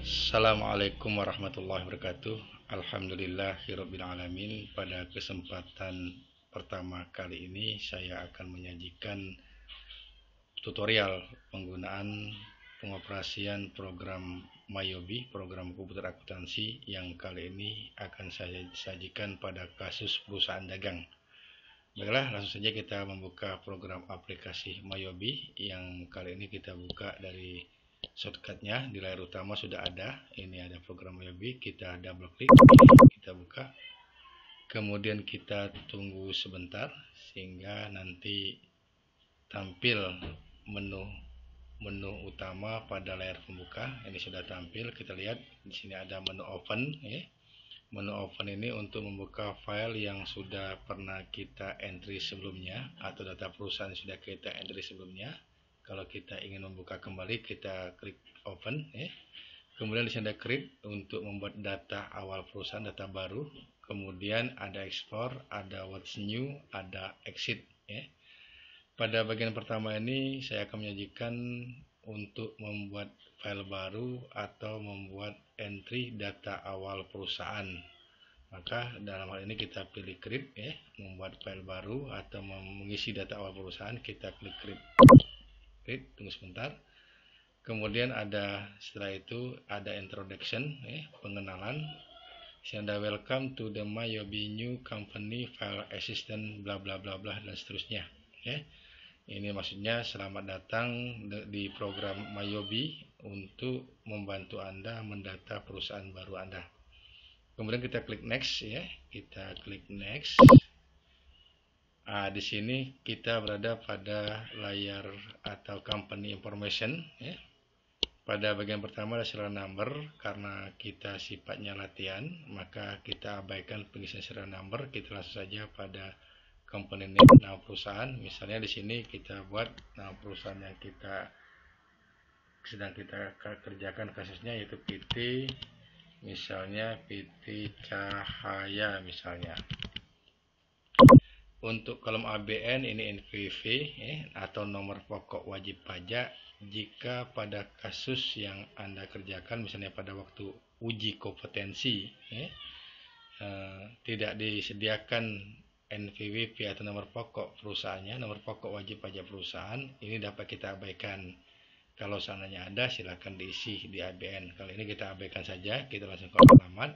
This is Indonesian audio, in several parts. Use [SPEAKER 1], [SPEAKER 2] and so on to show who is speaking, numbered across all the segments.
[SPEAKER 1] Assalamualaikum warahmatullahi wabarakatuh. Alhamdulillahirabbil alamin. Pada kesempatan pertama kali ini saya akan menyajikan tutorial penggunaan pengoperasian program Mayobi, program komputer akuntansi yang kali ini akan saya sajikan pada kasus perusahaan dagang. Baiklah, langsung saja kita membuka program aplikasi Mayobi yang kali ini kita buka dari shortcutnya. Di layar utama sudah ada, ini ada program Mayobi, kita double klik, kita buka, kemudian kita tunggu sebentar sehingga nanti tampil menu utama pada layar pembuka. Ini sudah tampil, kita lihat di sini ada menu open ya. Menu open ini untuk membuka file yang sudah pernah kita entry sebelumnya atau data perusahaan yang sudah kita entry sebelumnya. Kalau kita ingin membuka kembali, kita klik open ya. Kemudian di sini ada create untuk membuat data awal perusahaan, data baru. Kemudian ada export, ada what's new, ada exit ya. Pada bagian pertama ini saya akan menyajikan untuk membuat file baru atau membuat entry data awal perusahaan. Maka dalam hal ini kita pilih create ya, membuat file baru atau mengisi data awal perusahaan, kita klik create. Tunggu sebentar. Kemudian setelah itu ada introduction ya, pengenalan. Ada welcome to the Mayobi new company file assistant bla bla bla bla dan seterusnya ya. Ini maksudnya selamat datang di program Mayobi untuk membantu Anda mendata perusahaan baru Anda. Kemudian kita klik next ya, kita klik next. Di sini kita berada pada layar atau company information ya. Pada bagian pertama ada serial number, karena kita sifatnya latihan maka kita abaikan pengisian serial number. Kita langsung saja pada company name, nama perusahaan. Misalnya di sini kita buat nama perusahaan yang sedang kita kerjakan kasusnya, yaitu PT, misalnya PT Cahaya misalnya. Untuk kolom ABN ini NPV atau nomor pokok wajib pajak. Jika pada kasus yang Anda kerjakan, misalnya pada waktu uji kompetensi tidak disediakan NPWP atau nomor pokok perusahaannya, nomor pokok wajib pajak perusahaan, ini dapat kita abaikan. Kalau seandainya ada, silakan diisi di ABN. Kali ini kita abaikan saja, kita langsung ke alamat.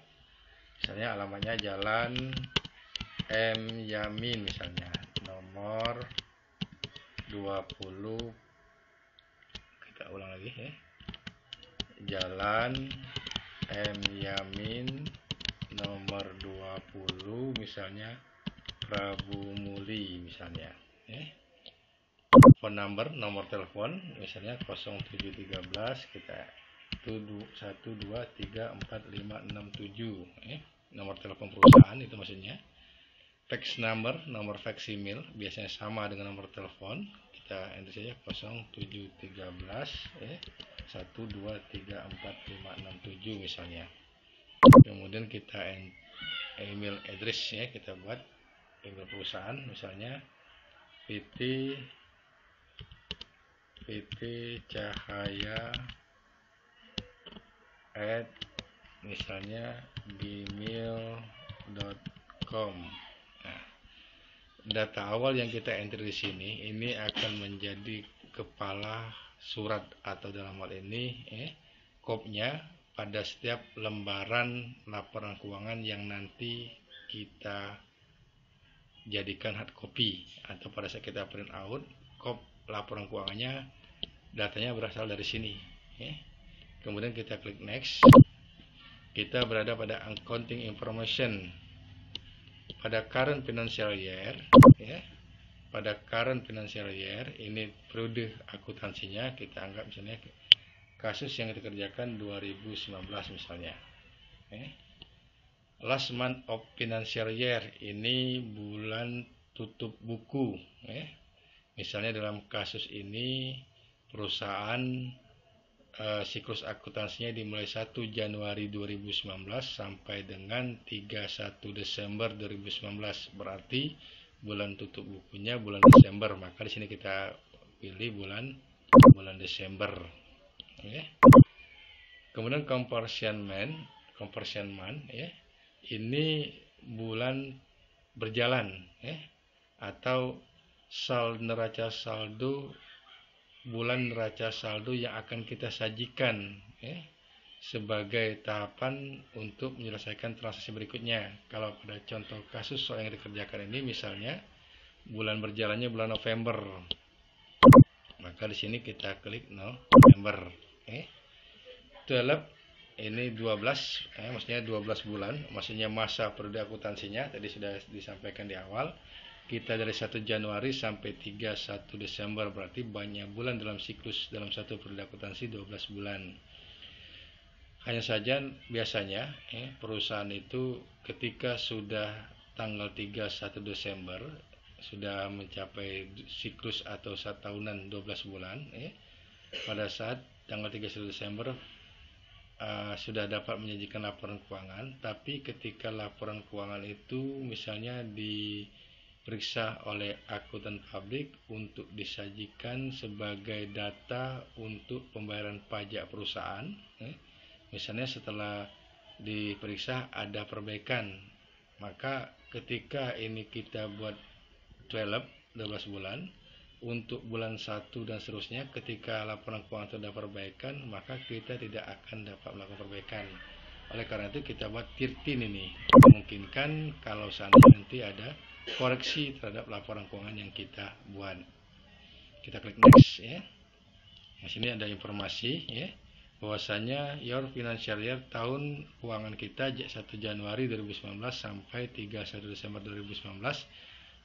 [SPEAKER 1] Misalnya alamatnya Jalan M. Yamin misalnya, nomor 20, kita ulang lagi ya, Jalan M. Yamin nomor 20 misalnya, Prabu Muli misalnya ya. Phone number, nomor telepon misalnya 0713, kita 12345667 ya. Nomor telepon perusahaan itu maksudnya. Fax number, nomor fax email biasanya sama dengan nomor telepon, kita enter saja 0713 ya, 12345667 misalnya. Kemudian kita email address ya, kita buat email perusahaan misalnya PT Cahaya misalnya gmail.com. Data awal yang kita enter di sini ini akan menjadi kepala surat atau dalam hal ini kopnya pada setiap lembaran laporan keuangan yang nanti kita jadikan hard copy, atau pada saat kita print out kop laporan keuangannya, datanya berasal dari sini ya. Kemudian kita klik next. Kita berada pada accounting information. Pada current financial year ya, pada current financial year ini periode akuntansinya kita anggap misalnya kasus yang kita kerjakan 2019 misalnya last month of financial year, ini bulan tutup buku misalnya dalam kasus ini perusahaan siklus akuntansinya dimulai 1 Januari 2019 sampai dengan 31 Desember 2019, berarti bulan tutup bukunya bulan Desember. Maka di sini kita pilih bulan Desember. Kemudian conversion month ya, ini bulan berjalan ya, atau neraca saldo bulan neraca saldo yang akan kita sajikan ya, sebagai tahapan untuk menyelesaikan transaksi berikutnya. Kalau pada contoh kasus soal yang dikerjakan ini misalnya bulan berjalannya bulan November, maka di sini kita klik November. 12 ini 12, maksudnya 12 bulan, maksudnya masa periode akuntansinya tadi sudah disampaikan di awal. Kita dari 1 Januari sampai 31 Desember, berarti banyak bulan dalam siklus dalam satu periode akuntansi 12 bulan. Hanya saja biasanya perusahaan itu ketika sudah tanggal 31 Desember sudah mencapai siklus atau 1 tahunan 12 bulan pada saat tanggal 31 Desember sudah dapat menyajikan laporan keuangan, tapi ketika laporan keuangan itu misalnya diperiksa oleh akuntan publik untuk disajikan sebagai data untuk pembayaran pajak perusahaan, misalnya setelah diperiksa ada perbaikan, maka ketika ini kita buat 12 bulan, untuk bulan 1 dan seterusnya ketika laporan keuangan itu ada perbaikan, maka kita tidak akan dapat melakukan perbaikan. Oleh karena itu kita buat 13 ini, memungkinkan kalau seandainya nanti ada koreksi terhadap laporan keuangan yang kita buat. Kita klik next ya. Di sini ada informasi ya, bahwasanya your financial year, tahun keuangan kita 1 Januari 2019 sampai 31 Desember 2019.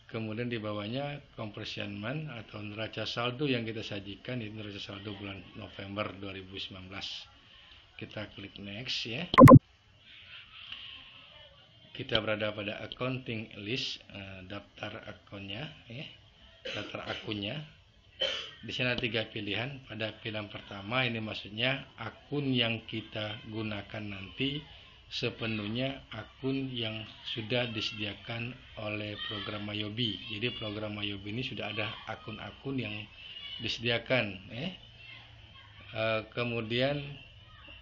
[SPEAKER 1] Kemudian di bawahnya conversion month atau neraca saldo yang kita sajikan, itu neraca saldo bulan November 2019. Kita klik next ya. Kita berada pada accounting list, daftar akunnya ya, daftar akunnya. Di sini ada 3 pilihan. Pada pilihan pertama ini maksudnya akun yang kita gunakan nanti sepenuhnya akun yang sudah disediakan oleh program Mayobi. Jadi program Mayobi ini sudah ada akun-akun yang disediakan. Kemudian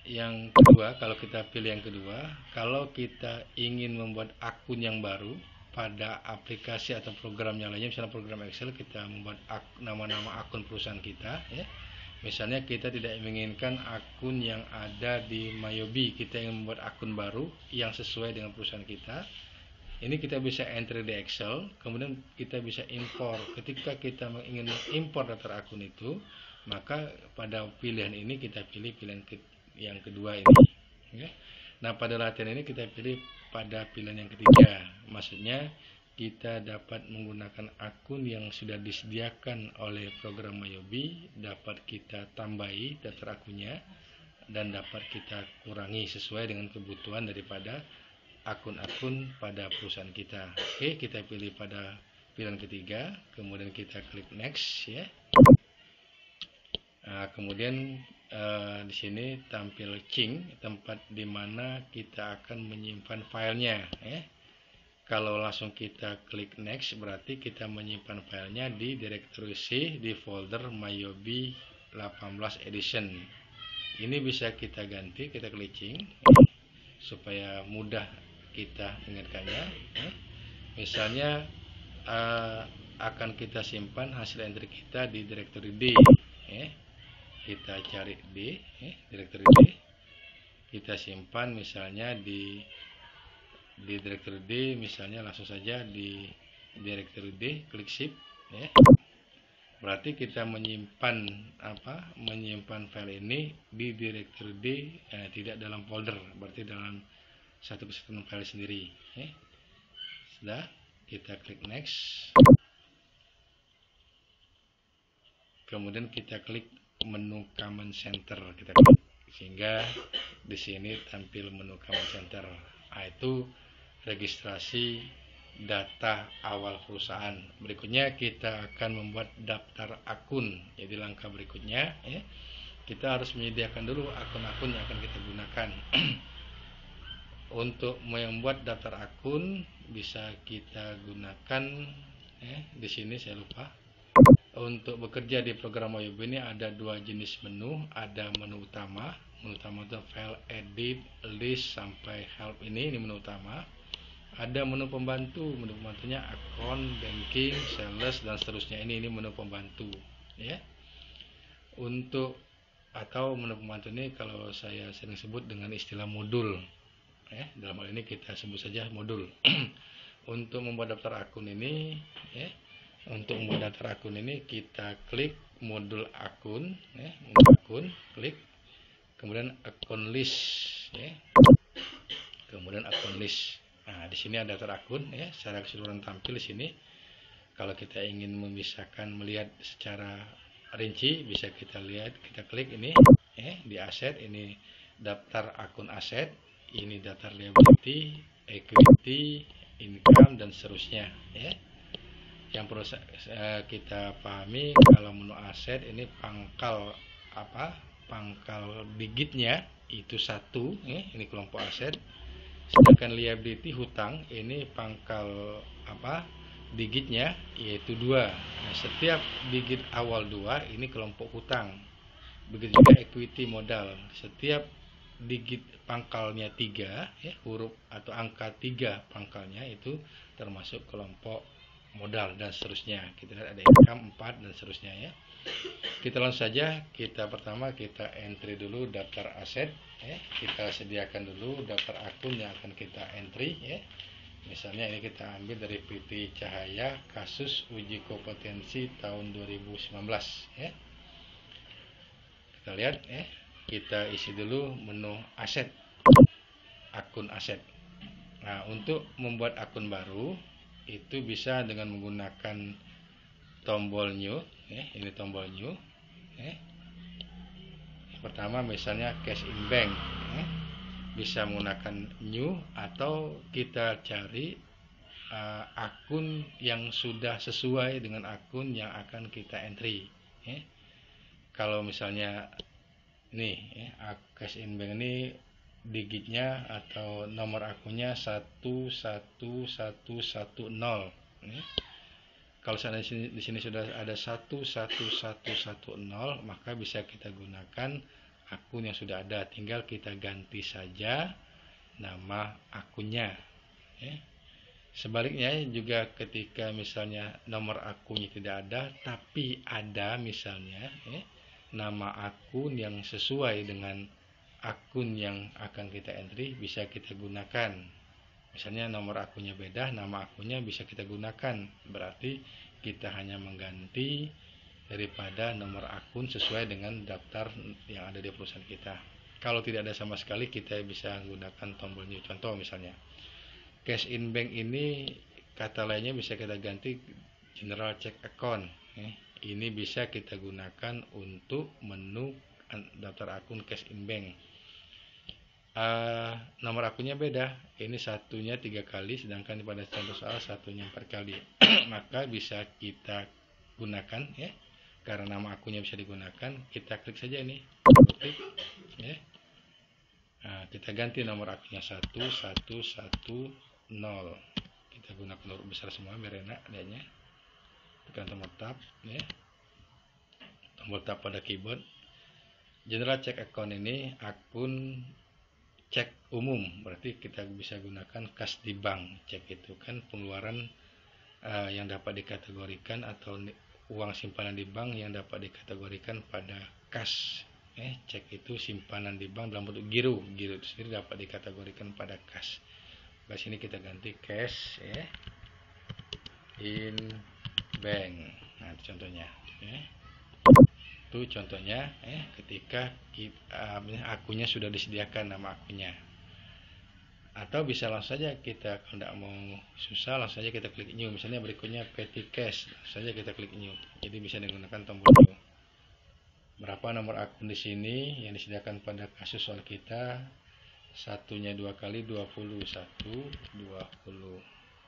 [SPEAKER 1] yang kedua, kalau kita pilih yang kedua, kalau kita ingin membuat akun yang baru pada aplikasi atau program yang lainnya, misalnya program Excel, kita membuat nama-nama akun perusahaan kita ya. Misalnya kita tidak menginginkan akun yang ada di Mayobi, kita ingin membuat akun baru yang sesuai dengan perusahaan kita. Ini kita bisa enter di Excel, kemudian kita bisa impor. Ketika kita ingin mengimpor daftar akun itu, maka pada pilihan ini kita pilih pilihan yang kedua ini. Nah, pada latihan ini kita pilih pada pilihan yang ketiga, maksudnya kita dapat menggunakan akun yang sudah disediakan oleh program Mayobi, dapat kita tambahi daftar akunnya dan dapat kita kurangi sesuai dengan kebutuhan daripada akun-akun pada perusahaan kita. Oke, kita pilih pada pilihan ketiga, kemudian kita klik next ya. Nah, kemudian di sini tampil Ching, tempat di mana kita akan menyimpan filenya ya. Kalau langsung kita klik next, berarti kita menyimpan filenya di direktori C di folder Mayobi 18 edition. Ini bisa kita ganti, kita klik supaya mudah kita ingatkannya. Misalnya akan kita simpan hasil entry kita di direktori D. Kita cari D, direktori D. Kita simpan misalnya di direktori D, misalnya langsung saja di direktori D, klik shift ya. Berarti kita menyimpan file ini di direktori D, tidak dalam folder, berarti dalam satu kesatuan file sendiri ya. Sudah, kita klik next. Kemudian kita klik menu command center, kita klik sehingga di sini tampil menu command center. Itu registrasi data awal perusahaan. Berikutnya kita akan membuat daftar akun. Jadi langkah berikutnya ya, kita harus menyediakan dulu akun-akun yang akan kita gunakan. Untuk membuat daftar akun bisa kita gunakan di sini saya lupa. Untuk bekerja di program Mayobi ini ada 2 jenis menu, ada menu utama Menu utama itu file, edit, list sampai help, ini menu utama. Ada menu pembantu, menu pembantunya account, banking, sales dan seterusnya. Ini menu pembantu ya. Untuk atau menu pembantu ini kalau saya sering sebut dengan istilah modul ya. Dalam hal ini kita sebut saja modul. Untuk membuat daftar akun ini ya, untuk membuat daftar akun ini kita klik modul akun ya, modul akun, klik, kemudian akun list ya, kemudian akun list. Nah, di sini ada daftar akun ya, secara keseluruhan tampil di sini. Kalau kita ingin memisahkan, melihat secara rinci, bisa kita lihat, kita klik ini ya, di aset, ini daftar akun aset, ini daftar liability, equity, income dan seterusnya ya. Yang perlu kita pahami, kalau menu aset ini pangkal pangkal digitnya itu 1 ya, ini kelompok aset. Sedangkan liability, hutang, ini pangkal digitnya yaitu 2. Nah, setiap digit awal 2 ini kelompok hutang. Begitu juga equity, modal. Setiap digit pangkalnya 3 ya, huruf atau angka 3 pangkalnya itu termasuk kelompok modal dan seterusnya. Kita lihat ada income 4 dan seterusnya ya. Kita langsung saja, pertama kita entry dulu daftar aset ya. Kita sediakan dulu daftar akun yang akan kita entry ya. Misalnya ini kita ambil dari PT Cahaya, kasus uji kompetensi tahun 2019 ya. Kita lihat ya, kita isi dulu menu aset, akun aset. Nah, untuk membuat akun baru itu bisa dengan menggunakan tombol new ya, ini tombol new ya. Pertama misalnya cash in bank ya, bisa menggunakan new atau kita cari akun yang sudah sesuai dengan akun yang akan kita entry ya. Kalau misalnya nih ya, cash in bank ini digitnya atau nomor akunnya 11110 ya. Kalau di sini sudah ada 11110, maka bisa kita gunakan akun yang sudah ada, tinggal kita ganti saja nama akunnya ya. Sebaliknya juga, ketika misalnya nomor akunnya tidak ada tapi ada misalnya ya, nama akun yang sesuai dengan akun yang akan kita entry, bisa kita gunakan. Misalnya nomor akunnya beda, nama akunnya bisa kita gunakan. Berarti kita hanya mengganti daripada nomor akun sesuai dengan daftar yang ada di perusahaan kita. Kalau tidak ada sama sekali, kita bisa menggunakan tombol new. Contoh misalnya cash in bank ini, kata lainnya bisa kita ganti general check account ya. Ini bisa kita gunakan untuk menu daftar akun cash in bank. Nomor akunnya beda, ini satunya 3 kali, sedangkan pada contoh soal satunya 4 kali. Maka bisa kita gunakan ya, karena nama akunnya bisa digunakan. Kita klik saja ini, klik ya. Nah, kita ganti nomor akunnya 1110. Kita gunakan huruf besar semua biar enak lihatnya. Tekan tombol tab ya, tombol tab pada keyboard. General check account ini akun cek umum, berarti kita bisa gunakan kas di bank. Cek itu kan pengeluaran yang dapat dikategorikan, atau uang simpanan di bank yang dapat dikategorikan pada kas. Cek itu simpanan di bank dalam bentuk giro. Giro itu sendiri dapat dikategorikan pada kas. Di sini kita ganti cash ya, in bank. Nah, itu contohnya ya. Itu contohnya ketika akunnya sudah disediakan nama akunnya. Atau bisa langsung saja kita, kalau tidak mau susah, langsung saja kita klik new. Misalnya berikutnya petty cash, langsung saja kita klik new. Jadi bisa digunakan tombol new. Berapa nomor akun di sini yang disediakan pada kasus soal kita? Satunya 2 kali 20, 20.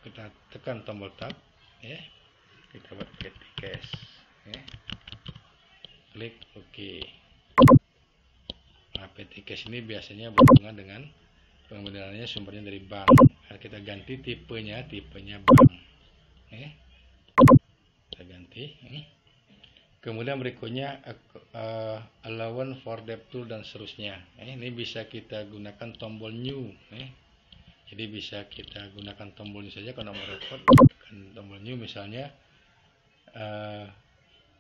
[SPEAKER 1] Kita tekan tombol tab ya. Kita buat petty cash ya. Klik OK. Nah, petty cash ini biasanya berhubungan dengan penggunaannya sumbernya dari bank. Nah, kita ganti tipenya bank. Kita ganti. Kemudian berikutnya allowance for DevTool dan seterusnya. Ini bisa kita gunakan tombol new. Jadi bisa kita gunakan tombol new saja. Kalau mau report, tekan tombol new misalnya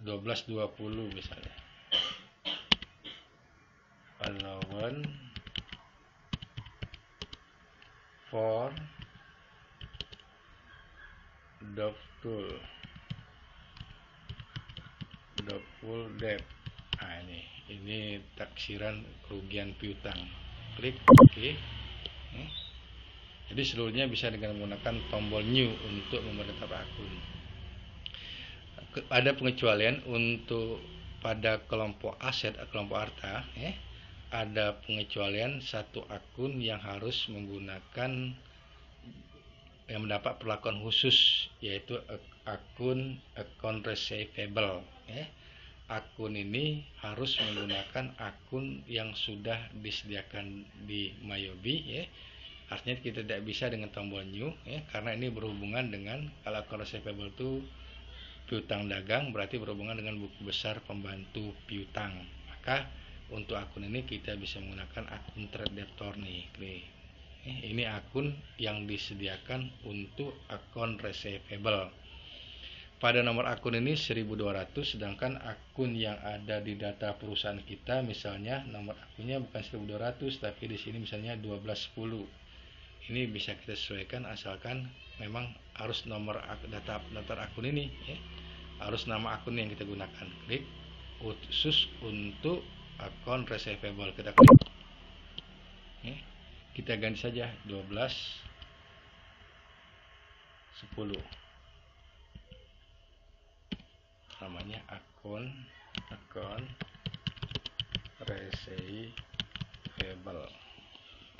[SPEAKER 1] 1220 misalnya. Allowance for DevTool dev. Nah, ini taksiran kerugian piutang. Klik OK. Jadi seluruhnya bisa dengan menggunakan tombol new untuk membentuk akun. Ada pengecualian untuk pada kelompok aset, kelompok harta, ada pengecualian satu akun yang harus menggunakan yang mendapat perlakuan khusus, yaitu akun account receivable. Akun ini harus menggunakan akun yang sudah disediakan di Mayobi. Artinya kita tidak bisa dengan tombol new, karena ini berhubungan dengan, kalau account receivable itu piutang dagang, berarti berhubungan dengan buku besar pembantu piutang. Maka untuk akun ini kita bisa menggunakan akun trade debtor nih. Ini akun yang disediakan untuk akun receivable. Pada nomor akun ini 1200, sedangkan akun yang ada di data perusahaan kita, misalnya nomor akunnya bukan 1200, tapi di sini misalnya 1210. Ini bisa kita sesuaikan, asalkan memang harus nomor daftar akun ini, harus nama akun yang kita gunakan. Klik khusus untuk akun receivable, kita klik. Kita ganti saja 1210. Namanya akun receivable.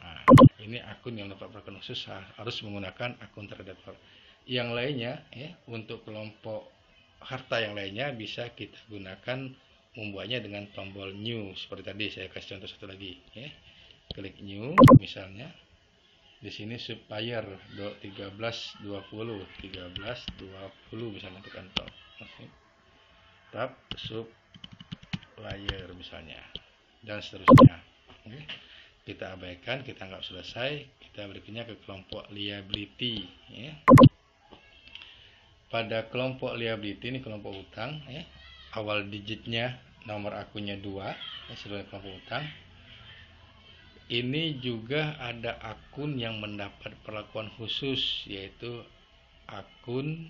[SPEAKER 1] Nah, ini akun yang dapat perlakuan khusus harus menggunakan akun terdaftar. Yang lainnya, untuk kelompok harta yang lainnya bisa kita gunakan membuatnya dengan tombol new seperti tadi. Saya kasih contoh satu lagi. Klik new, misalnya di sini supplier 1320 misalnya, tekan tab. Tab supplier misalnya, dan seterusnya. Kita abaikan, kita anggap selesai. Kita berikutnya ke kelompok liability. Pada kelompok liability ini kelompok utang, awal digitnya nomor akunnya 2, seluruh kelompok utang. Ini juga ada akun yang mendapat perlakuan khusus, yaitu akun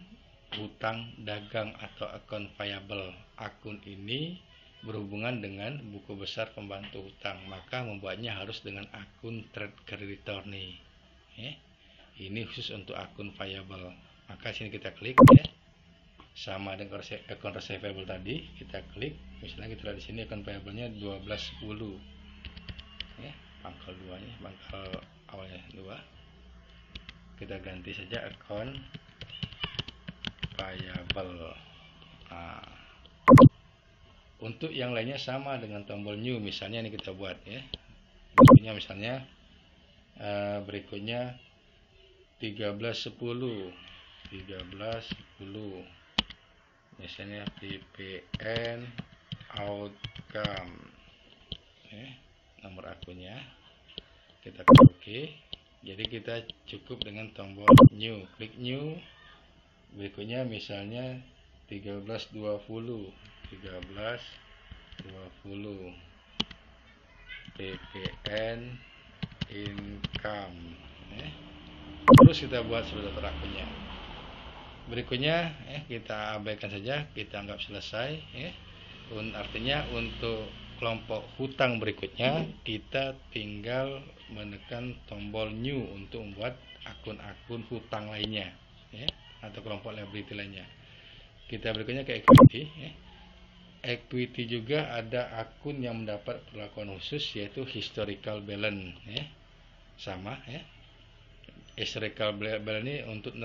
[SPEAKER 1] hutang dagang atau akun payable. Akun ini berhubungan dengan buku besar pembantu hutang, maka membuatnya harus dengan akun trade creditor nih. Ini khusus untuk akun payable. Maka sini kita klik, sama dengan akun receivable tadi, kita klik. Misalnya kita lihat di sini akun payable-nya 1210. Pangkal 2-nya, pangkal awalnya 2. Kita ganti saja akun payable. Untuk yang lainnya sama dengan tombol new, misalnya ini kita buat, berikutnya misalnya berikutnya 1310 misalnya PPN outcome, nomor akunnya kita klik OK. Jadi kita cukup dengan tombol new, klik new. Berikutnya misalnya 1320 PPN income, terus kita buat seluruh daftar akunnya. Berikutnya kita abaikan saja, kita anggap selesai. Artinya untuk kelompok hutang berikutnya kita tinggal menekan tombol new untuk membuat akun-akun hutang lainnya, atau kelompok liability lainnya. Kita berikutnya ke equity. Equity juga ada akun yang mendapat perlakuan khusus, yaitu historical balance. Sama, historical balance ini untuk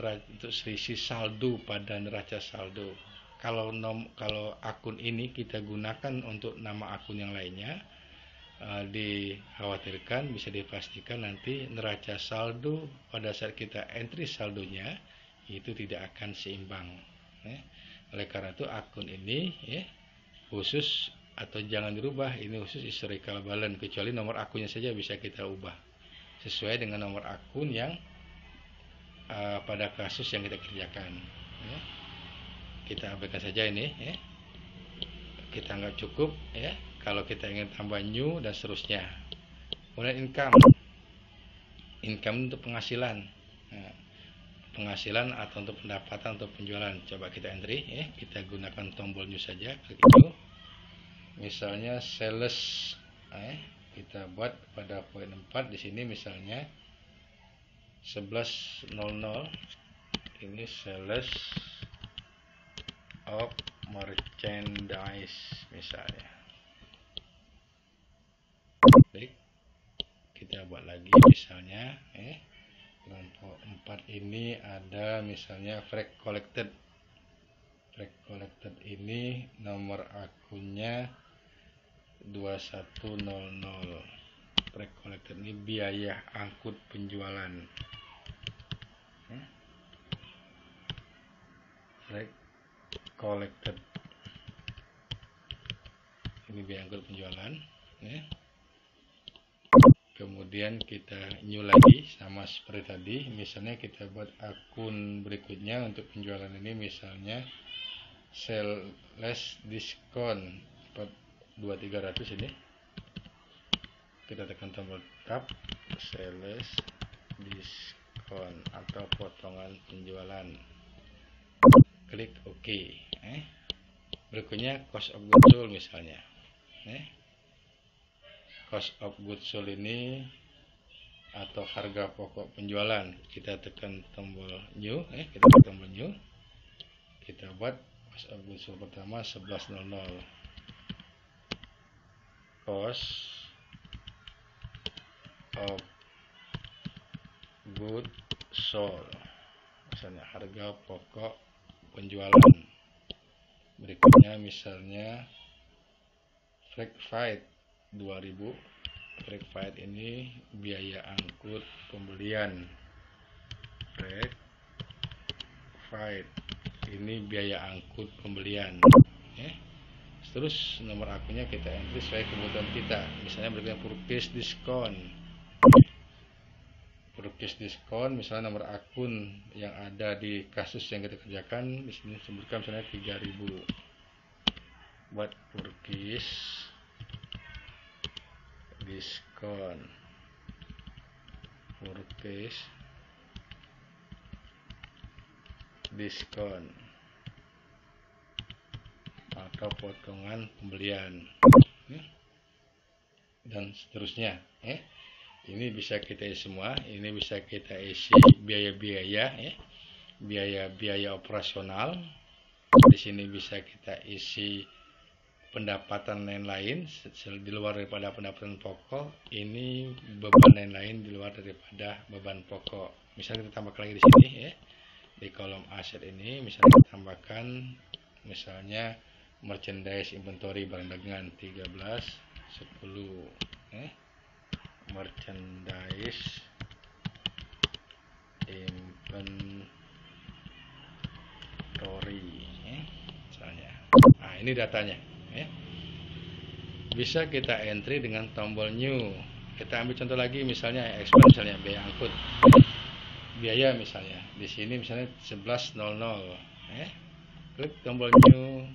[SPEAKER 1] selisih saldo pada neraca saldo. Kalau akun ini kita gunakan untuk nama akun yang lainnya, dikhawatirkan bisa dipastikan nanti neraca saldo pada saat kita entry saldonya itu tidak akan seimbang. Oleh karena itu akun ini khusus atau jangan dirubah. Ini khusus historical balance, kecuali nomor akunnya saja bisa kita ubah sesuai dengan nomor akun yang pada kasus yang kita kerjakan. Ya. Kita abaikan saja ini, ya. Kita anggap cukup, ya. Kalau kita ingin tambah new dan seterusnya. Kemudian income untuk penghasilan. Nah, penghasilan atau untuk pendapatan atau penjualan. Coba kita entry, ya. Kita gunakan tombol new saja, klik new. Misalnya sales, kita buat pada poin 4 di sini misalnya 11.00. Ini sales of merchandise misalnya. Klik, kita buat lagi misalnya, kelompok 4 ini ada misalnya flag collected. Flag collected ini nomor akunnya 2100. Flag collected ini biaya angkut penjualan. Flag collected ini biaya angkut penjualan, ya. Kemudian kita new lagi sama seperti tadi. Misalnya kita buat akun berikutnya untuk penjualan ini misalnya sales discount 2300 ini. Kita tekan tombol tab, sales discount atau potongan penjualan. Klik OK. Berikutnya cost of goods sold misalnya. Cost of goods sold ini atau harga pokok penjualan. Kita tekan tombol new, kita tekan tombol new. Kita buat cost of goods sold pertama 11.00. Cost of goods sold misalnya harga pokok penjualan. Berikutnya misalnya flag freight 2000. Flag freight ini biaya angkut pembelian. Flag freight ini biaya angkut pembelian. Terus nomor akunnya kita entry sesuai kebutuhan kita. Misalnya berikutnya purchase discount. Purchase discount misalnya nomor akun yang ada di kasus yang kita kerjakan di sini sebutkan misalnya 3000. Buat purchase discount. Purchase discount atau potongan pembelian, dan seterusnya. Ini bisa kita isi semua. Ini bisa kita isi biaya-biaya, biaya-biaya operasional. Di sini bisa kita isi pendapatan lain-lain di luar daripada pendapatan pokok. Ini beban lain-lain di luar daripada beban pokok. Misalnya kita tambahkan lagi di sini, di kolom aset ini misalnya kita tambahkan misalnya merchandise inventory barang dagangan 1310, merchandise inventory, misalnya. Nah, ini datanya, bisa kita entry dengan tombol new. Kita ambil contoh lagi misalnya expense, misalnya biaya angkut, biaya misalnya di sini misalnya 11.00, klik tombol new.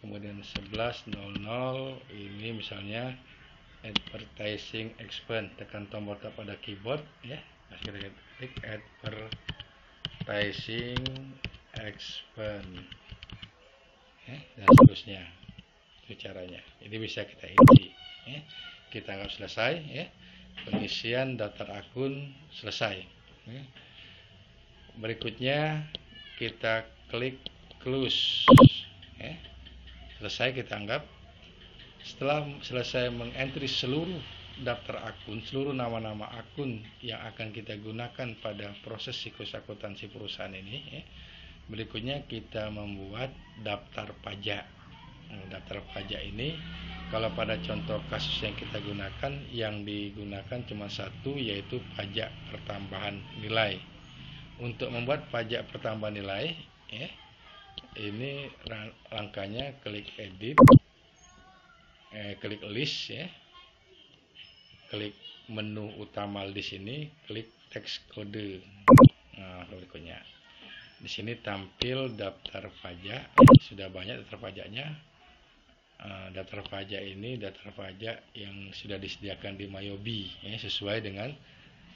[SPEAKER 1] Kemudian 11.00 ini misalnya advertising expense, tekan tombol tab pada keyboard, kita klik advertising expense, dan seterusnya. Itu caranya. Ini bisa kita isi, kita anggap selesai, pengisian daftar akun selesai. Berikutnya kita klik close, selesai kita anggap. Setelah selesai mengentry seluruh daftar akun, seluruh nama-nama akun yang akan kita gunakan pada proses siklus akuntansi perusahaan ini, berikutnya kita membuat daftar pajak. Daftar pajak ini kalau pada contoh kasus yang kita gunakan, yang digunakan cuma satu, yaitu pajak pertambahan nilai. Untuk membuat pajak pertambahan nilai, ini langkahnya klik edit, klik list ya, klik menu utama di sini, klik teks kode. Nah, berikutnya di sini tampil daftar pajak, sudah banyak daftar pajaknya. Daftar pajak ini daftar pajak yang sudah disediakan di Mayobi ya, sesuai dengan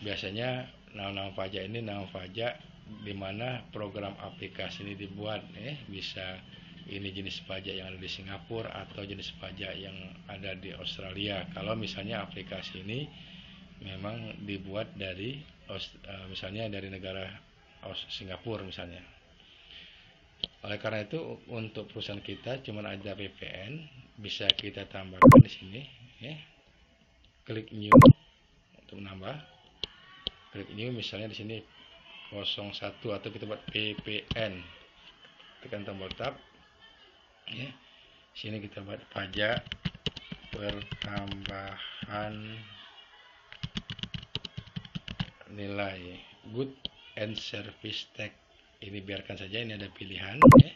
[SPEAKER 1] biasanya nama-nama pajak ini nama pajak di mana program aplikasi ini dibuat ya, bisa ini jenis pajak yang ada di Singapura atau jenis pajak yang ada di Australia. Kalau misalnya aplikasi ini memang dibuat dari misalnya dari negara Singapura misalnya. Oleh karena itu untuk perusahaan kita cuma ada VPN, bisa kita tambahkan di sini ya. Klik new untuk menambah. Klik new misalnya di sini 01 atau kita buat VPN. Tekan tombol tab. Ya. Sini kita buat pajak pertambahan nilai good and service tax. Ini biarkan saja, ini ada pilihan ya.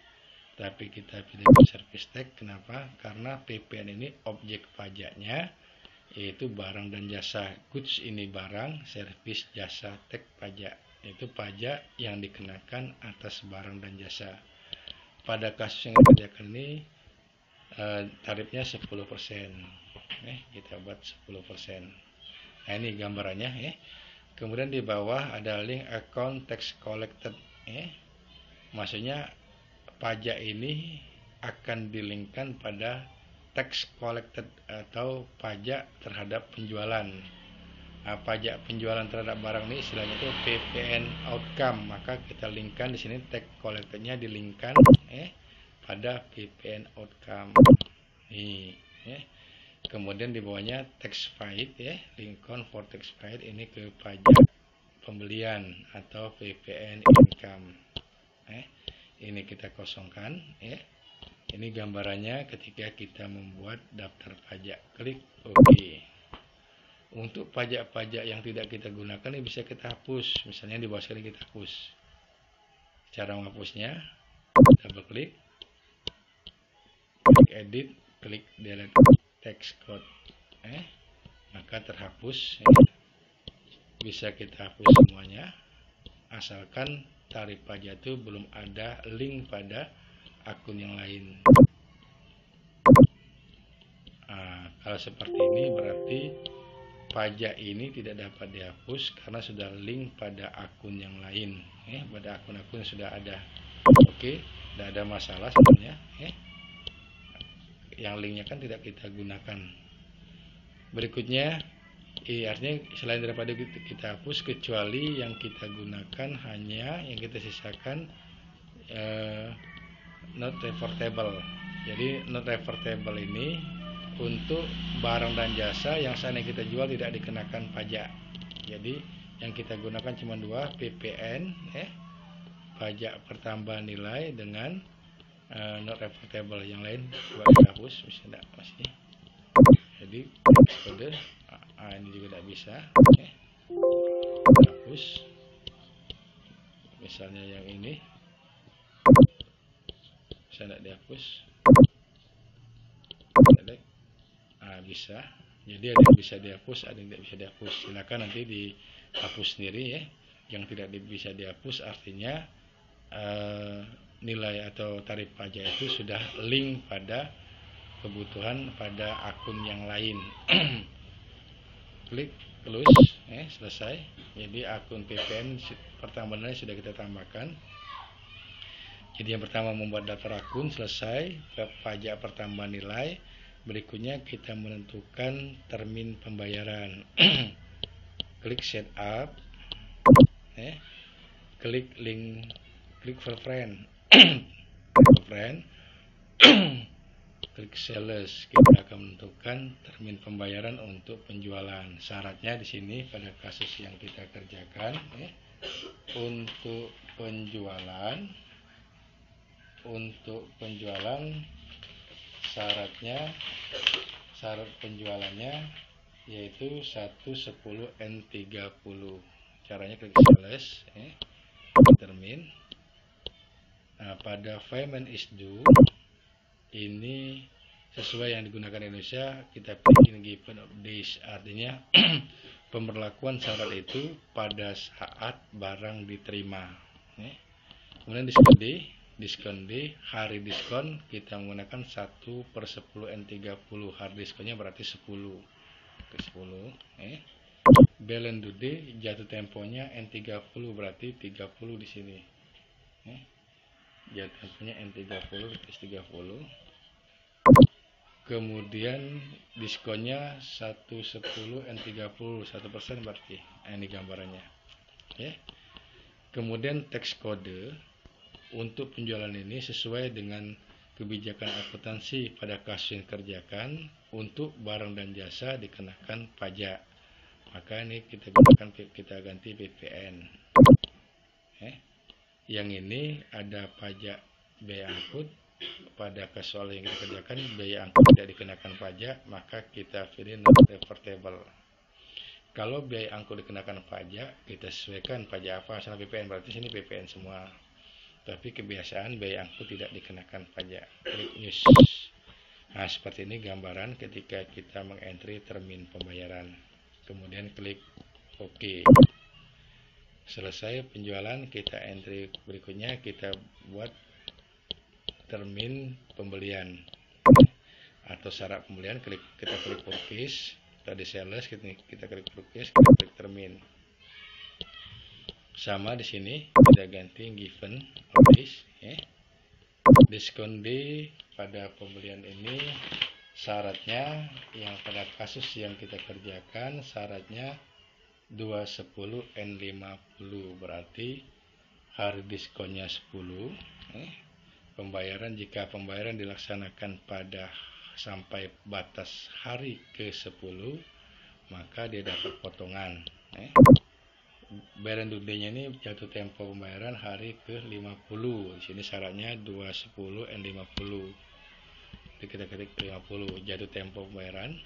[SPEAKER 1] Tapi kita pilih service tax. Kenapa? Karena PPN ini objek pajaknya yaitu barang dan jasa. Goods ini barang, service jasa, tax pajak. Itu pajak yang dikenakan atas barang dan jasa. Pada kasus yang dikerjakan ini tarifnya 10%. Kita buat 10%. Nah, ini gambarannya ya. Kemudian di bawah ada link account tax collected. Maksudnya pajak ini akan dilinkkan pada tax collected atau pajak terhadap penjualan. Pajak penjualan terhadap barang ini istilahnya itu PPN outcome, maka kita linkkan di sini tax collectednya dilinkkan pada PPN outcome. Kemudian di bawahnya tax paid ya, linkon for tax paid ini ke pajak pembelian atau PPN income. Ini kita kosongkan ya. Ini gambarannya ketika kita membuat daftar pajak. Klik OK. Untuk pajak-pajak yang tidak kita gunakan ini bisa kita hapus. Misalnya di bawah sekali kita hapus. Cara menghapusnya, double klik, klik edit, klik delete text code. Maka terhapus. Bisa kita hapus semuanya. Asalkan tarif pajak itu belum ada link pada akun yang lain. Kalau seperti ini berarti pajak ini tidak dapat dihapus karena sudah link pada akun yang lain, pada akun-akun yang sudah ada. Oke, tidak ada masalah sebenarnya. Yang linknya kan tidak kita gunakan. Berikutnya, artinya selain daripada kita hapus, kecuali yang kita gunakan hanya yang kita sisakan not reportable. Jadi not reportable ini untuk barang dan jasa yang saatnya kita jual tidak dikenakan pajak. Jadi yang kita gunakan cuma dua, PPN pajak pertambahan nilai dengan not reportable. Yang lain coba kita hapus, misalnya masih. Jadi kode ini juga tidak bisa. Hapus. Misalnya yang ini bisa tidak dihapus. Bisa. Jadi ada yang bisa dihapus, ada yang tidak bisa dihapus. Silakan nanti dihapus sendiri ya. Yang tidak bisa dihapus artinya nilai atau tarif pajak itu sudah link pada kebutuhan pada akun yang lain. Klik close, selesai. Jadi akun PPN pertambahannya sudah kita tambahkan. Jadi yang pertama membuat daftar akun selesai, pajak pertambahan nilai. Berikutnya kita menentukan termin pembayaran. Klik setup, klik link, klik for friend, klik sales. Kita akan menentukan termin pembayaran untuk penjualan. Syaratnya di sini pada kasus yang kita kerjakan, untuk penjualan syarat penjualannya yaitu 110 N30. Caranya klik sales, termin. Pada payment is due ini sesuai yang digunakan di Indonesia, kita pilih given of days, artinya pemberlakuan syarat itu pada saat barang diterima. Kemudian diskon D, hari diskon kita menggunakan 1/10 N30, hari diskonnya berarti 10 ke 10. Balance due day, jatuh temponya N30 berarti 30 di sini. Jatuh temponya N30 plus 30. Kemudian diskonnya 1/10 N30, 1% berarti. Ini gambarannya. Kemudian teks kode untuk penjualan ini sesuai dengan kebijakan akuntansi pada kasus yang dikerjakan, untuk barang dan jasa dikenakan pajak. Maka ini kita ganti PPN. Yang ini ada pajak biaya angkut. Pada kasus yang kita kerjakan biaya angkut tidak dikenakan pajak, maka kita pilih not reportable. Kalau biaya angkut dikenakan pajak, kita sesuaikan pajak apa sama PPN, berarti sini PPN semua. Tapi kebiasaan biaya angkut tidak dikenakan pajak. Klik news. Nah, seperti ini gambaran ketika kita mengentry termin pembayaran. Kemudian klik OK. Selesai penjualan, kita entry berikutnya, kita buat termin pembelian atau syarat pembelian. Kita klik purchase, tadi sales, kita klik purchase, kita klik termin. Sama di sini kita ganti given of days. Diskon D pada pembelian ini syaratnya yang pada kasus yang kita kerjakan syaratnya 2/10 N50, berarti hari diskonnya 10. Pembayaran, jika pembayaran dilaksanakan pada sampai batas hari ke-10, maka dia dapat potongan. Balance due day-nya ini jatuh tempo pembayaran hari ke-50. Di sini syaratnya 2/10 N50. Jadi kita klik 50, jatuh tempo pembayaran.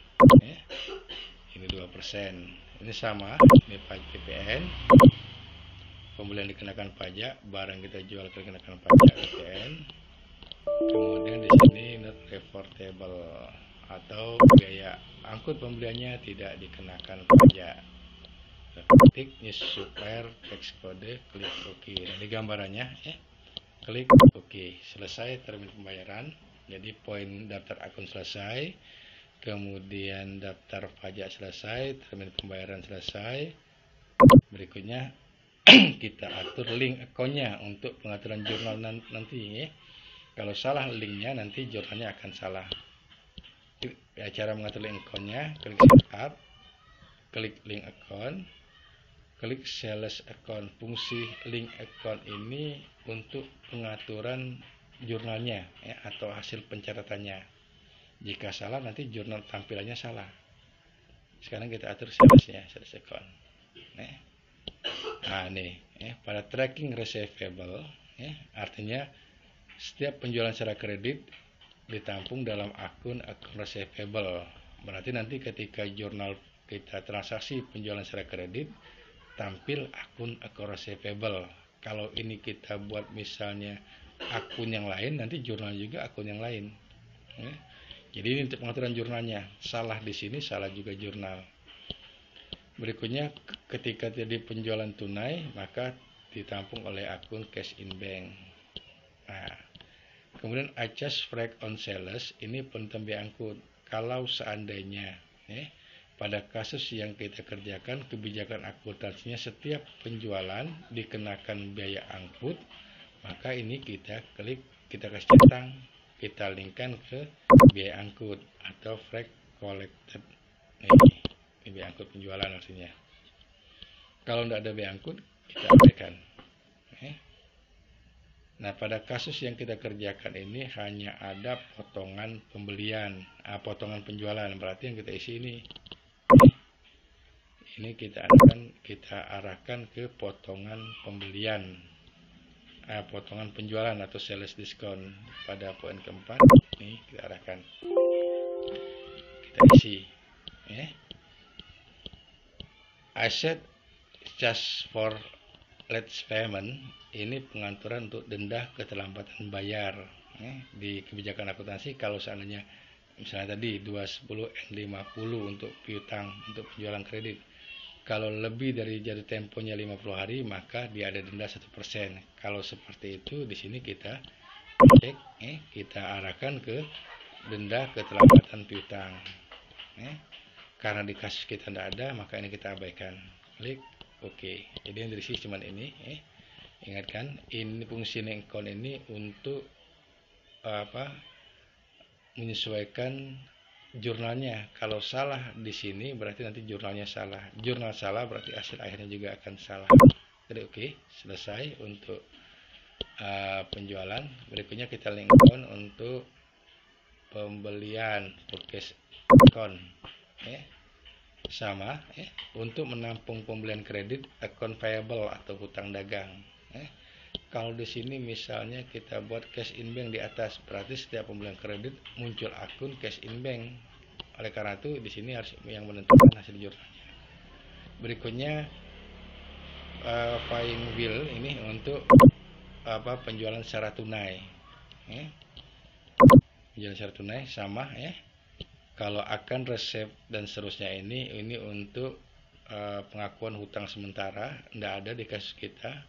[SPEAKER 1] Ini 2%. Ini sama, ini pajak PPN. Pembelian dikenakan pajak, barang kita jual dikenakan pajak PPN. Kemudian di sini not reportable atau biaya angkut pembeliannya tidak dikenakan pajak. Ketik news supplier teks kode, klik OK. Ini gambarannya, klik OK. Selesai termin pembayaran. Jadi poin daftar akun selesai, kemudian daftar pajak selesai, termin pembayaran selesai. Berikutnya kita atur link akunnya untuk pengaturan jurnal nanti. Kalau salah linknya, nanti jurnalnya akan salah. Cara mengatur link akunnya, klik setup, klik link account, klik sales account. Fungsi link account ini untuk pengaturan jurnalnya atau hasil pencatatannya. Jika salah, nanti jurnal tampilannya salah. Sekarang kita atur salesnya, sales account. Nah, nih pada tracking receivable, artinya setiap penjualan secara kredit ditampung dalam akun receivable. Berarti nanti ketika jurnal kita transaksi penjualan secara kredit, tampil akun receivable. Kalau ini kita buat misalnya akun yang lain, nanti jurnal juga akun yang lain. Jadi ini untuk pengaturan jurnalnya. Salah di sini, salah juga jurnal. Berikutnya, ketika terjadi penjualan tunai, maka ditampung oleh akun cash in bank. Nah, kemudian adjust freight on sales, ini penentuan biaya angkut. Kalau seandainya pada kasus yang kita kerjakan, kebijakan akuntansinya setiap penjualan dikenakan biaya angkut, maka ini kita klik, kita kasih centang, kita linkkan ke biaya angkut atau freight collected. Ini biaya angkut penjualan artinya. Kalau tidak ada biaya angkut, kita abaikan. Nah, pada kasus yang kita kerjakan ini hanya ada potongan pembelian, potongan penjualan, berarti yang kita isi ini. Ini kita arahkan ke potongan pembelian, potongan penjualan atau sales discount. Pada poin keempat, ini kita arahkan, kita isi. Asset charge for late payment, ini pengaturan untuk denda keterlambatan bayar. Di kebijakan akuntansi, kalau seandainya misalnya tadi 210 N50 untuk piutang, untuk penjualan kredit. Kalau lebih dari jatuh temponya 50 hari, maka dia ada denda 1%. Kalau seperti itu, di sini kita cek, kita arahkan ke denda keterlambatan piutang. Karena di kasus kita tidak ada, maka ini kita abaikan. Klik OK. Jadi yang dirisi cuman ini. Ingatkan, ini fungsi account ini untuk menyesuaikan jurnalnya. Kalau salah di sini berarti nanti jurnalnya salah. Jurnal salah berarti hasil akhirnya juga akan salah. Jadi oke, selesai untuk penjualan. Berikutnya kita link account untuk pembelian purchase account. Sama untuk menampung pembelian kredit account payable atau hutang dagang. Kalau di sini misalnya kita buat cash in bank di atas, berarti setiap pembelian kredit muncul akun cash in bank. Oleh karena itu di sini harus yang menentukan hasil jurnalnya. Berikutnya buying bill ini untuk penjualan secara tunai. Penjualan secara tunai sama Kalau akan resep dan seterusnya ini untuk pengakuan hutang sementara, tidak ada di kasus kita.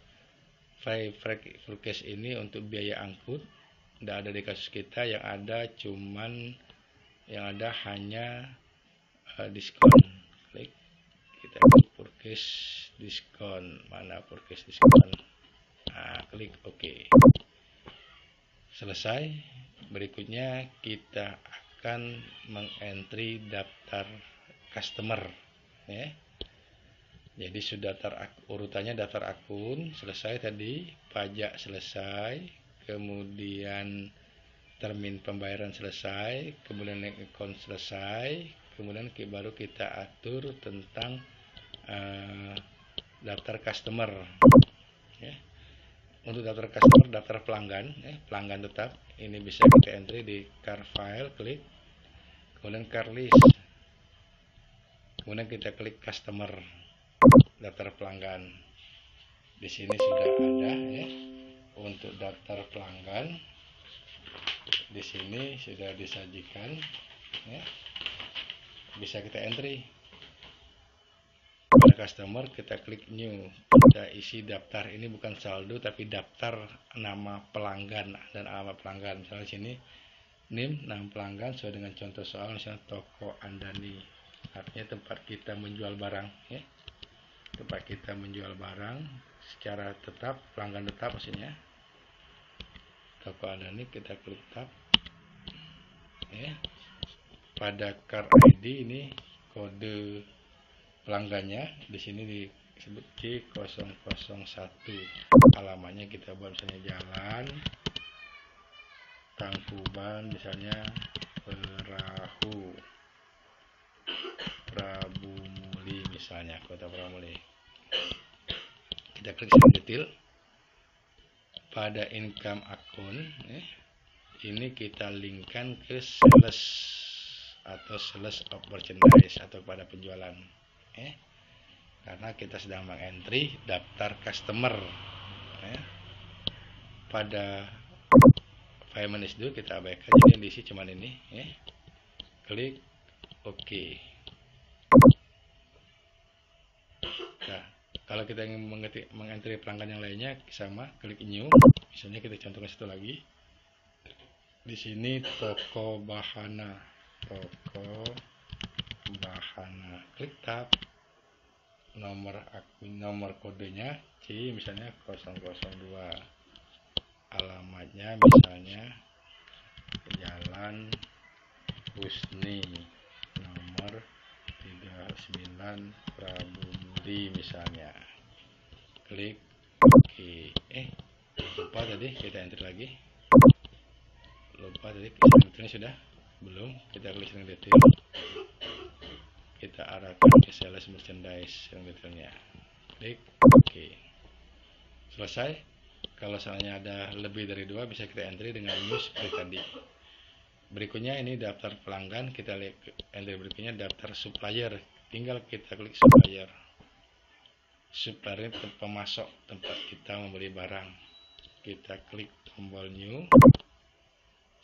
[SPEAKER 1] Forecast ini untuk biaya angkut, tidak ada di kasus kita. Yang ada hanya diskon. Klik, kita klik forecast diskon. Mana forecast diskon? Klik OK. Selesai. Berikutnya kita akan mengentry daftar customer. Jadi sudah urutannya daftar akun selesai tadi, pajak selesai, kemudian termin pembayaran selesai, kemudian account selesai, kemudian baru kita atur tentang daftar customer. Untuk daftar customer, daftar pelanggan, pelanggan tetap, ini bisa kita entry di car file, klik, kemudian car list, kemudian kita klik customer. Daftar pelanggan di sini sudah ada untuk daftar pelanggan, di sini sudah disajikan, bisa kita entry. Pada customer kita klik new, kita isi daftar. Ini bukan saldo tapi daftar nama pelanggan dan alamat pelanggan. Misalnya di sini name, nama pelanggan sesuai dengan contoh soal, misalnya toko Andani, artinya tempat kita menjual barang. Tempat kita menjual barang secara tetap, pelanggan tetap maksudnya. Toko Andani, kita klik tab. Pada card ID ini kode pelanggannya, di sini disebut C001. Alamatnya kita buat misalnya Jalan Tangkuban, misalnya Perahu Prabumuli, misalnya Kota Prabumuli. Kita klik save detail. Pada income account ini kita linkkan ke sales atau sales of merchandise atau pada penjualan, karena kita sedang mengentry daftar customer. Pada payment is due kita abaikan, jadi yang diisi cuman ini. Klik OK. Nah, kalau kita ingin mengentry pelanggan yang lainnya sama, klik new. Misalnya kita contohkan satu lagi. Di sini toko Bahana, klik tab. Nomor kodenya C misalnya 002. Alamatnya misalnya Jalan Husni nomor 39 Prabumuli misalnya. Klik OK. Lupa tadi kita enter lagi. Ini sudah belum, kita klik string detail, kita arahkan ke sales merchandise yang detailnya. Klik OK. Selesai. Kalau misalnya ada lebih dari 2 bisa kita entry dengan new seperti tadi. Berikutnya ini daftar pelanggan, kita lihat entry berikutnya daftar supplier. Tinggal kita klik supplier. Supplier itu pemasok, tempat kita membeli barang. Kita klik tombol new.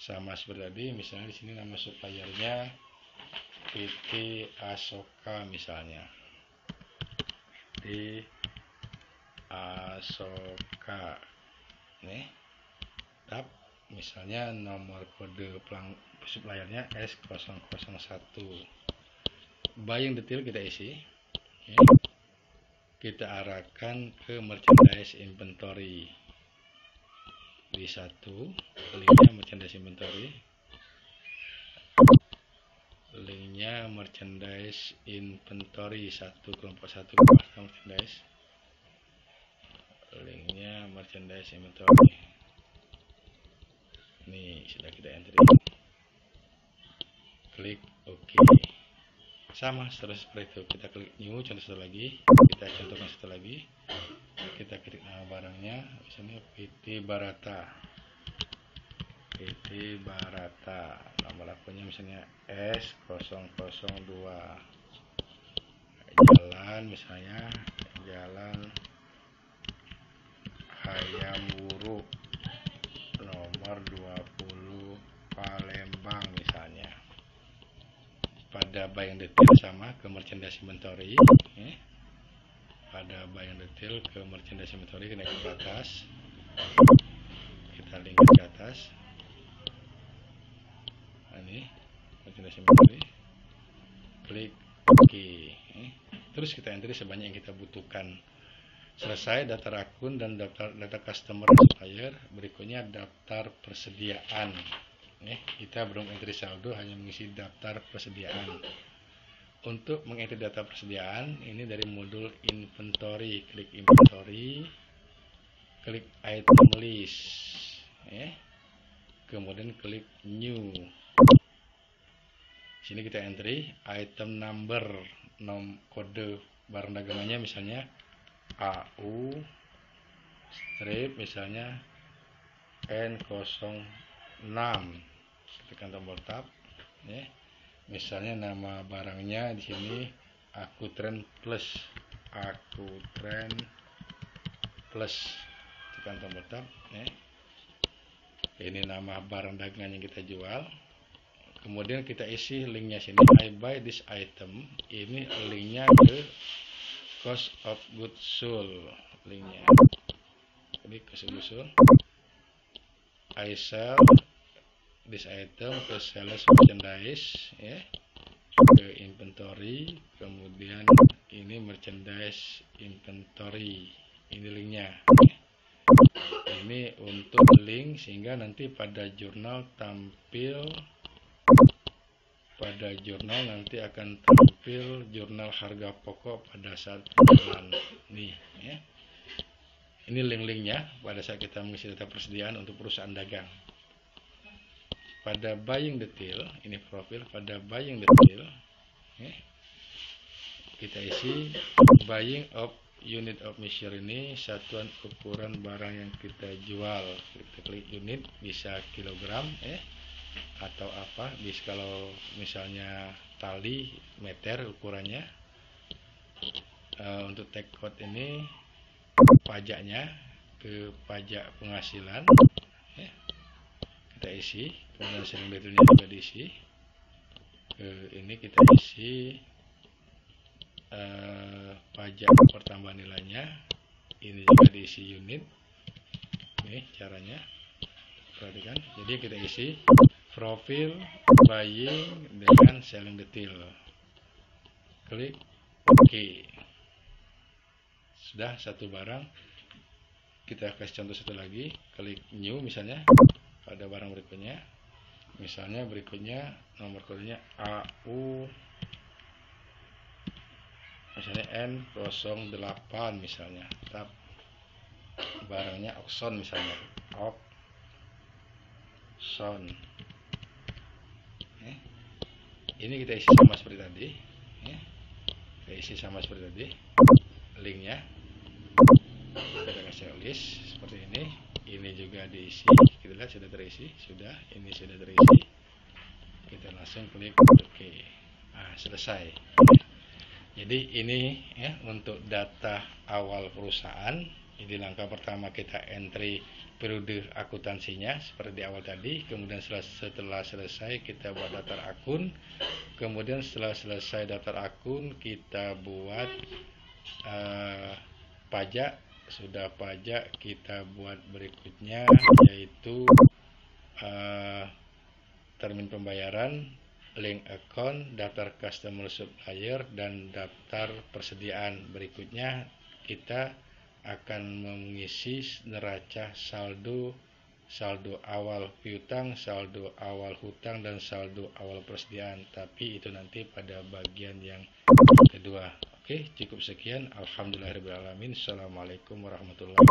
[SPEAKER 1] sama seperti tadi. Misalnya di sini nama suppliernya PT Asoka misalnya, di Asoka nih. Tab misalnya nomor kode suppliernya S001. Buying detail kita isi ya. Kita arahkan ke merchandise inventory di satu, linknya merchandise inventory, linknya merchandise inventory kelompok 1 merchandise, linknya merchandise inventory. Nih sudah kita entry, klik OK. Sama seperti itu, kita klik new, contoh satu lagi, kita contohkan satu lagi, kita klik nama barangnya, misalnya PT Barata, PT Barata, nomor akunnya misalnya S002, jalan misalnya Jalan Hayam Wuruk nomor 20 Palembang misalnya. Pada buying detail sama ke merchandise inventory ya. Pada buying detail ke merchandise inventory, kita naik ke atas, kita link ke atas. Ini merchandise inventory, klik OK. Terus kita entry sebanyak yang kita butuhkan. Selesai daftar akun dan data customer dan supplier. Berikutnya daftar persediaan. Kita belum entry saldo, hanya mengisi daftar persediaan. Untuk mengedit data persediaan ini dari modul inventory, klik inventory, klik item list kemudian klik new. Sini kita entry item number, kode barang dagangannya misalnya AU strip misalnya N06, tekan tombol tab ya. Misalnya nama barangnya di sini Akutren Plus, tekan tombol tab ya. Ini nama barang dagangan yang kita jual. Kemudian kita isi linknya sini, I buy this item. Ini linknya ke cost of goods sold, linknya ini cost of goods sold. I sell this item ke sales merchandise ya, ke inventory, kemudian ini merchandise inventory, ini linknya ya. Ini untuk link sehingga nanti pada jurnal nanti akan tampil jurnal harga pokok pada saat penjualan nih ya. Ini link-linknya pada saat kita mengisi data persediaan untuk perusahaan dagang. Pada buying detail, ini profil, pada buying detail ya, kita isi buying of unit of measure, ini satuan ukuran barang yang kita jual. Kita klik unit, bisa kilogram ya, atau apa, bisa kalau misalnya tali meter ukurannya. Untuk take code ini pajaknya ke pajak penghasilan ya. Kita isi, kemudian selling detailnya juga diisi. Ini kita isi pajak pertambahan nilainya, ini juga diisi unit. Nih caranya, perhatikan. Jadi kita isi profil, buying dengan selling detail, klik OK. Sudah satu barang. Kita kasih contoh satu lagi, klik new misalnya pada barang berikutnya. Misalnya berikutnya nomor kodenya AU misalnya N08 misalnya, tab barangnya Oxon misalnya, Oxon ini kita isi sama seperti tadi ya. Kita isi sama seperti tadi linknya, kita kasih list seperti ini. Ini juga diisi, kita lihat sudah terisi, sudah, ini sudah terisi. Kita langsung klik OK. Selesai. Jadi ini ya untuk data awal perusahaan Ini langkah pertama, kita entry periode akuntansinya seperti di awal tadi. Kemudian setelah selesai kita buat daftar akun. Kemudian setelah selesai daftar akun kita buat pajak. Sudah pajak kita buat berikutnya, yaitu termin pembayaran, link account, daftar customer supplier, dan daftar persediaan. Berikutnya kita akan mengisi neraca saldo, saldo awal piutang, saldo awal hutang, dan saldo awal persediaan. Tapi itu nanti pada bagian yang kedua. Oke, cukup sekian. Alhamdulillahirrahmanirrahim. Assalamualaikum warahmatullahi wabarakatuh.